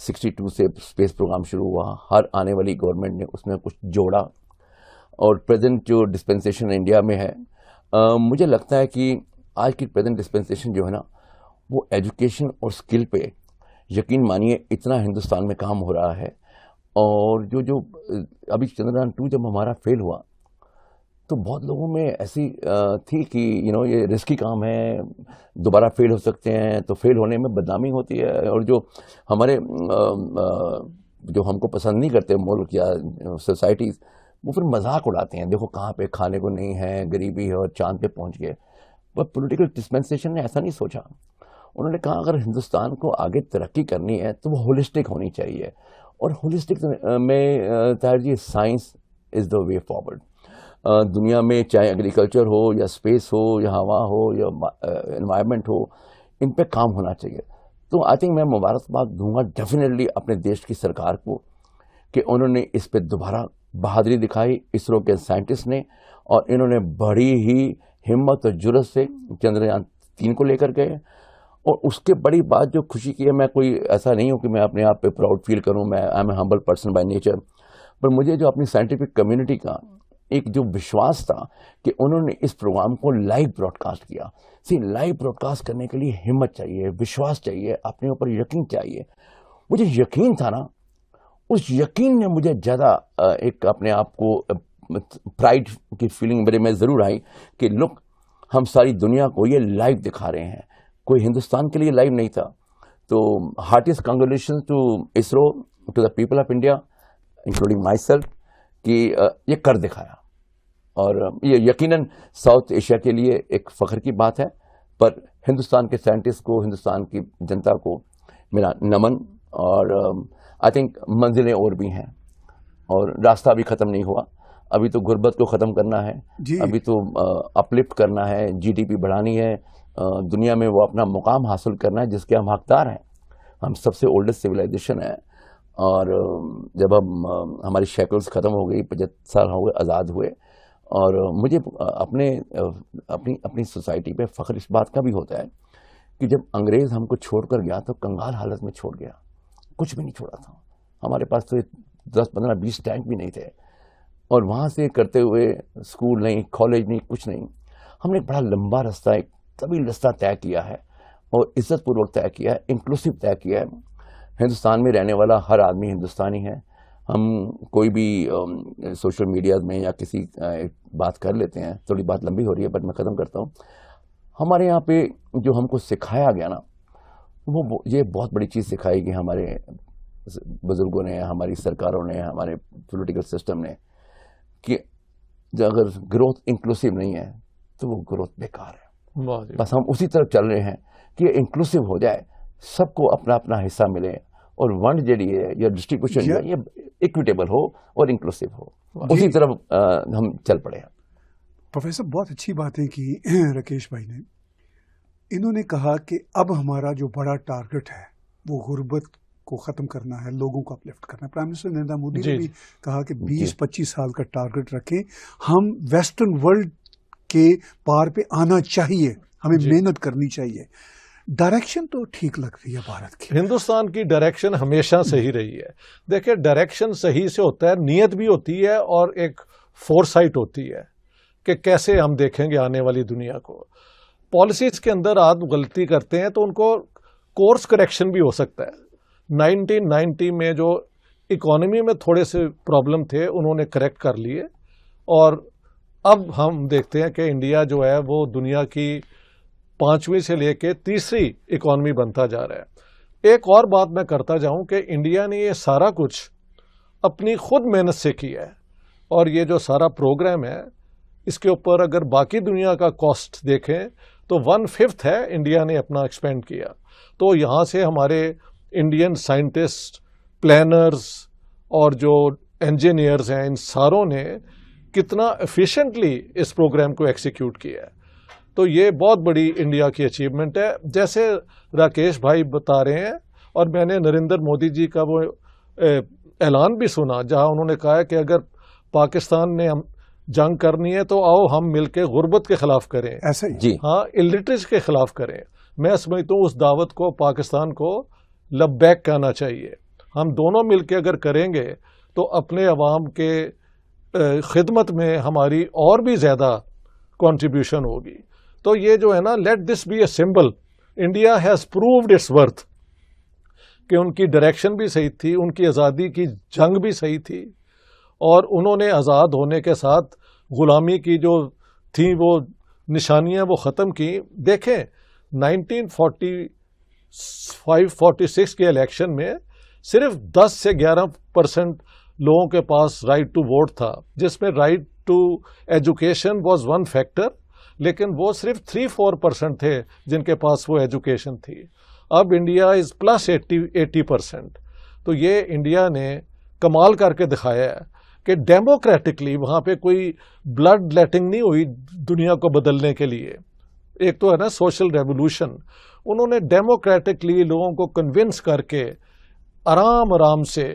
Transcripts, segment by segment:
62 سے space programme شروع ہوا. ہر آنے والی گورنمنٹ نے اس میں کچھ جوڑا, اور پریزنٹ جو ڈسپنسیشن انڈیا میں ہے, مجھے لگتا ہے کہ آج کی پریزنٹ ڈسپنسیشن جو ہے نا, وہ ایجوکیشن اور اسکل پہ یقین مانیے اتنا ہندوستان میں کام ہو رہا ہے. اور جو ابھی چندریان 2 جب ہمارا فیل ہوا تو بہت لوگوں میں ایسی تھی کہ یہ رسکی کام ہے, دوبارہ فیل ہو سکتے ہیں, تو فیل ہونے میں بدنامی ہوتی ہے. اور جو ہمارے جو ہم کو پسند نہیں کرتے ملک یا سوسائٹیز, وہ پھر مذاق اڑاتے ہیں, دیکھو کہاں پہ کھانے کو نہیں ہے, غریبی ہے اور چاند پہ پہنچ گئے. پر پولیٹیکل ڈسپنسیشن نے ایسا نہیں سوچا. انہوں نے کہا اگر ہندوستان کو آگے ترقی کرنی ہے تو وہ ہولسٹک ہونی چاہیے, اور ہولسٹک میں Tahir ji science is the way forward. دنیا میں چاہے ایگریکلچر ہو یا اسپیس ہو یا ہوا ہو یا انوائرمنٹ ہو, ان پہ کام ہونا چاہیے. تو آئی تھنک میں مبارکباد دوں گا ڈیفینیٹلی اپنے دیش کی سرکار کو کہ انہوں نے اس پہ دوبارہ بہادری دکھائی, اسرو کے سائنٹسٹ نے, اور انہوں نے بڑی ہی ہمت اور جرأت سے چندریان 3 کو لے کر گئے. اور اس کے بڑی بات جو خوشی کی ہے, میں کوئی ایسا نہیں ہوں کہ میں اپنے آپ پہ پراؤڈ فیل کروں, میں I am a humble person by nature, پر مجھے جو اپنی سائنٹیفک کمیونٹی کا ایک جو وشواس تھا کہ انہوں نے اس پروگرام کو لائیو براڈ کاسٹ کیا. لائیو براڈ کاسٹ کرنے کے لیے ہمت چاہیے, وشواس چاہیے, اپنے اوپر یقین چاہیے. مجھے یقین تھا نا, اس یقین نے مجھے زیادہ ایک اپنے آپ کو پرائڈ کی فیلنگ میرے میں ضرور آئی کہ لک ہم ساری دنیا کو یہ لائیو دکھا رہے ہیں, کوئی ہندوستان کے لیے لائیو نہیں تھا. تو heartiest congratulation to ISRO, to the people of India including myself, کہ یہ کر دکھایا. اور یہ یقیناً ساؤتھ ایشیا کے لیے ایک فخر کی بات ہے, پر ہندوستان کے سائنٹسٹ کو, ہندوستان کی جنتا کو میرا نمن. اور آئی تھنک منزلیں اور بھی ہیں, اور راستہ بھی ختم نہیں ہوا. ابھی تو غربت کو ختم کرنا ہے, ابھی تو اپلفٹ کرنا ہے, جی ڈی پی بڑھانی ہے, دنیا میں وہ اپنا مقام حاصل کرنا ہے جس کے ہم حقدار ہیں. ہم سب سے اولڈسٹ سویلائزیشن ہے, اور جب ہماری شیکلز ختم ہو گئی, 75 سال ہو گئے آزاد ہوئے. اور مجھے اپنی سوسائٹی پہ فخر اس بات کا بھی ہوتا ہے کہ جب انگریز ہم کو چھوڑ کر گیا تو کنگال حالت میں چھوڑ گیا, کچھ بھی نہیں چھوڑا تھا. ہمارے پاس تو 10, 15, 20 ٹینک بھی نہیں تھے, اور وہاں سے کرتے ہوئے اسکول نہیں, کالج نہیں, کچھ نہیں. ہم نے ایک بڑا لمبا رستہ, ایک طویل رستہ طے کیا ہے, اور عزت پوروک طے کیا ہے, انکلوسیو طے کیا ہے. ہندوستان میں رہنے والا ہر آدمی ہندوستانی ہے. ہم کوئی بھی سوشل میڈیا میں یا کسی بات کر لیتے ہیں, تھوڑی بات لمبی ہو رہی ہے بٹ میں ختم کرتا ہوں. ہمارے یہاں پہ جو ہم کو سکھایا گیا نا, وہ یہ بہت بڑی چیز سکھائی کہ ہمارے بزرگوں نے, ہماری سرکاروں نے, ہمارے پولیٹیکل سسٹم نے, کہ اگر گروتھ انکلوسیو نہیں ہے تو وہ گروتھ بیکار ہے. بس ہم اسی طرف چل رہے ہیں کہ یہ انکلوسیو ہو جائے, سب کو اپنا اپنا حصہ ملے, اور ونڈ جڑی ہے یا ڈسٹریبیوشن جو ہے یہ ایکویٹیبل ہو اور انکلوسیو ہو, اسی طرف ہم چل پڑے ہیں. پروفیسر بہت اچھی باتیں کی راکیش بھائی نے. انہوں نے کہا کہ اب ہمارا جو بڑا ٹارگٹ ہے وہ غربت کو ختم کرنا ہے, لوگوں کو اپلفٹ کرنا ہے. پرائم منسٹر نریندر مودی نے بھی کہا کہ 20-25 سال کا ٹارگٹ رکھیں, ہم ویسٹرن ورلڈ کے پار پہ آنا چاہیے, ہمیں محنت کرنی چاہیے. ڈائریکشن تو ٹھیک لگ رہی ہے بھارت کی. ہندوستان کی ڈائریکشن ہمیشہ صحیح رہی ہے. دیکھیں ڈائریکشن صحیح سے ہوتا ہے, نیت بھی ہوتی ہے اور ایک فورسائٹ ہوتی ہے کہ کیسے ہم دیکھیں گے آنے والی دنیا کو. پالیسیز کے اندر آپ غلطی کرتے ہیں تو ان کو کورس کریکشن بھی ہو سکتا ہے. 1990 میں جو اکانومی میں تھوڑے سے پرابلم تھے انہوں نے کریکٹ کر لیے, اور اب ہم دیکھتے ہیں کہ انڈیا جو ہے وہ دنیا کی 5ویں سے لے کے 3ری اکانومی بنتا جا رہا ہے. ایک اور بات میں کرتا جاؤں کہ انڈیا نے یہ سارا کچھ اپنی خود محنت سے کیا ہے, اور یہ جو سارا پروگرام ہے اس کے اوپر اگر باقی دنیا کا کاسٹ دیکھیں تو 1/5 ہے انڈیا نے اپنا ایکسپینڈ کیا. تو یہاں سے ہمارے انڈین سائنٹسٹ, پلانرز اور جو انجینئرز ہیں, ان ساروں نے کتنا ایفیشینٹلی اس پروگرام کو ایکسیکیوٹ کیا ہے. تو یہ بہت بڑی انڈیا کی اچیومنٹ ہے. جیسے راکیش بھائی بتا رہے ہیں, اور میں نے نریندر مودی جی کا وہ اعلان بھی سنا جہاں انہوں نے کہا کہ اگر پاکستان نے جنگ کرنی ہے تو آؤ ہم مل کے غربت کے خلاف کریں, ایسا ہی جی ہاں الٹریسی کے خلاف کریں. میں سمجھتا ہوں اس دعوت کو پاکستان کو لبیک کہنا چاہیے, ہم دونوں مل کے اگر کریں گے تو اپنے عوام کے خدمت میں ہماری اور بھی زیادہ کنٹریبیوشن ہوگی. تو یہ جو ہے نا, let this be a symbol. India has proved its worth کہ ان کی ڈائریکشن بھی صحیح تھی, ان کی آزادی کی جنگ بھی صحیح تھی, اور انہوں نے آزاد ہونے کے ساتھ غلامی کی جو تھیں وہ نشانیاں وہ ختم کی. دیکھیں 1946 کے الیکشن میں صرف 10 سے 11% لوگوں کے پاس رائٹ ٹو ووٹ تھا, جس میں right to education was one factor, لیکن وہ صرف 3-4% تھے جن کے پاس وہ ایجوکیشن تھی. اب انڈیا از پلس 80%. تو یہ انڈیا نے کمال کر کے دکھایا ہے کہ ڈیموکریٹکلی وہاں پہ کوئی بلڈ لیٹنگ نہیں ہوئی دنیا کو بدلنے کے لیے. ایک تو ہے نا سوشل ریولوشن, انہوں نے ڈیموکریٹکلی لوگوں کو کنونس کر کے آرام آرام سے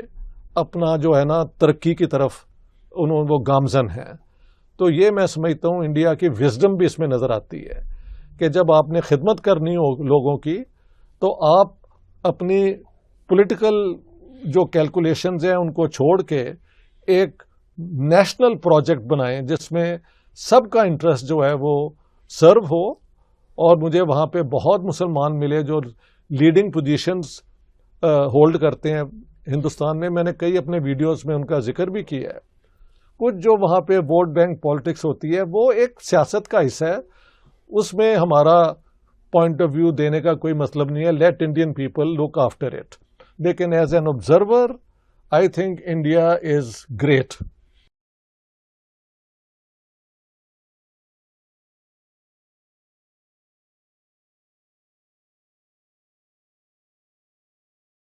اپنا جو ہے نا ترقی کی طرف وہ گامزن ہیں. تو یہ میں سمجھتا ہوں انڈیا کی وزڈم بھی اس میں نظر آتی ہے کہ جب آپ نے خدمت کرنی ہو لوگوں کی تو آپ اپنی پولیٹیکل جو کیلکولیشنز ہیں ان کو چھوڑ کے ایک نیشنل پروجیکٹ بنائیں جس میں سب کا انٹرسٹ جو ہے وہ سرو ہو. اور مجھے وہاں پہ بہت مسلمان ملے جو لیڈنگ پوزیشنز ہولڈ کرتے ہیں ہندوستان میں. میں نے کئی اپنے ویڈیوز میں ان کا ذکر بھی کیا ہے. کچھ جو وہاں پہ ووٹ بینک پالیٹکس ہوتی ہے وہ ایک سیاست کا حصہ ہے, اس میں ہمارا پوائنٹ آف ویو دینے کا کوئی مطلب نہیں ہے. Let Indian people look after it. لیکن as an observer I think India is great.